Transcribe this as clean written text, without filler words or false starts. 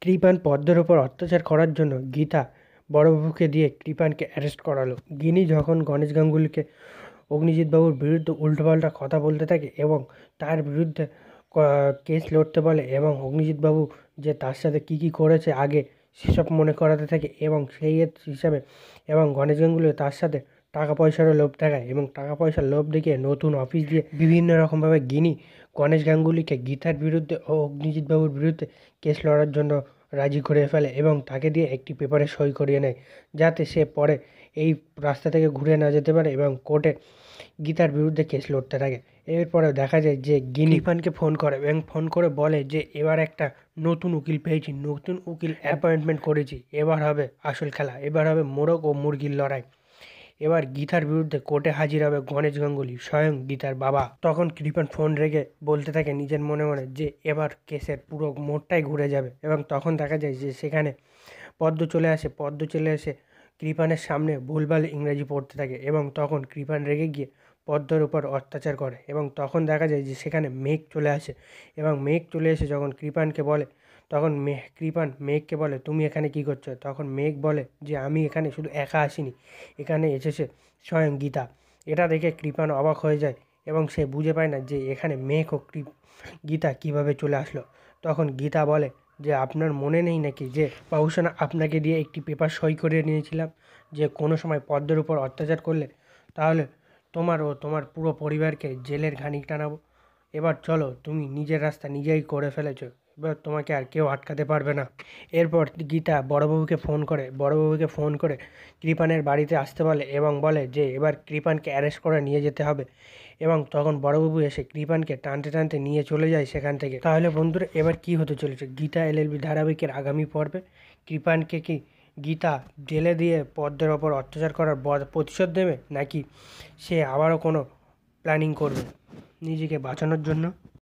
কৃপান পদ্মের ওপর অত্যাচার করার জন্য গীতা বড়বাবুকে দিয়ে কৃপানকে অ্যারেস্ট করালো। গিনি যখন গণেশ গাঙ্গুলিকে অগ্নিজিৎবাবুর বিরুদ্ধে উল্টোপাল্টা কথা বলতে থাকে এবং তার বিরুদ্ধে কেস লড়তে বলে এবং অগ্নিজিৎবাবু যে তার সাথে কী কী করেছে আগে সেসব মনে করাতে থাকে এবং সেই হিসাবে এবং গণেশ গাঙ্গুলিও তার সাথে টাকা পয়সারও লোভ দেখায় এবং টাকা পয়সার লোভ দেখিয়ে নতুন অফিস দিয়ে বিভিন্ন রকমভাবে গিনি গণেশ গাঙ্গুলিকে গীতার বিরুদ্ধে ও অগ্নিজিৎবাবুর বিরুদ্ধে কেস লড়ার জন্য রাজি করে ফেলে এবং তাকে দিয়ে একটি পেপারে সই করিয়ে নেয় যাতে সে পরে এই রাস্তা থেকে ঘুরে না যেতে পারে এবং কোর্টে গীতার বিরুদ্ধে কেস লড়তে থাকে। এরপরে দেখা যায় যে গিনি কৃপানকে ফোন করে এবং ফোন করে বলে যে এবার একটা নতুন উকিল পেয়েছি, নতুন উকিল অ্যাপয়েন্টমেন্ট করেছি, এবার হবে আসল খেলা, এবার হবে মোরগ ও মুরগির লড়াই। এবার গীতার বিরুদ্ধে কোর্টে হাজির হবে গণেশ গাঙ্গুলি, স্বয়ং গীতার বাবা। তখন কৃপান ফোন রেখে বলতে থাকে নিজের মনে মনে যে এবার কেসের পুরো মোড়টাই ঘুরে যাবে এবং তখন দেখা যায় যে সেখানে পদ্ম চলে আসে কৃপানের সামনে ভুলভাল ইংরেজি পড়তে থাকে এবং তখন কৃপান রেগে গিয়ে পদ্মর উপর অত্যাচার করে এবং তখন দেখা যায় যে সেখানে মেঘ চলে আসে এবং মেঘ চলে এসে যখন কৃপানকে বলে তখন কৃপান মেঘকে বলে তুমি এখানে কী করছো? তখন মেঘ বলে যে আমি এখানে শুধু একা আসিনি, এখানে এসেছে স্বয়ং গীতা। এটা দেখে কৃপান অবাক হয়ে যায় এবং সে বুঝে পায় না যে এখানে মেঘ ও গীতা কিভাবে চলে আসলো। তখন গীতা বলে যে আপনার মনে নেই নাকি যে বাবুসোনা আপনাকে দিয়ে একটি পেপার সই করিয়ে নিয়েছিলাম যে কোনো সময় পদ্মের উপর অত্যাচার করলে তাহলে তোমার ও তোমার পুরো পরিবারকে জেলের ঘানি টানাবো। এবার চলো, তুমি নিজের রাস্তা নিজেই করে ফেলেছো, এবার তোমাকে আর কেউ আটকাতে পারবে না। এরপর গীতা বড়বাবুকে ফোন করে কৃপানের বাড়িতে আসতে বলে এবং বলে যে এবার কৃপানকে অ্যারেস্ট করে নিয়ে যেতে হবে এবং তখন বড়বাবু এসে কৃপানকে টানতে টানতে নিয়ে চলে যায় সেখান থেকে। তাহলে বন্ধুরা, এবার কি হতে চলেছে গীতা এলএলবি ধারাবাহিকের আগামী পর্বে? কৃপানকে কি গীতা জেলে দিয়ে পদ্মের ওপর অত্যাচার করার প্রতিশোধ দেবে নাকি সে আবারও কোনো প্ল্যানিং করবে নিজেকে বাঁচানোর জন্য?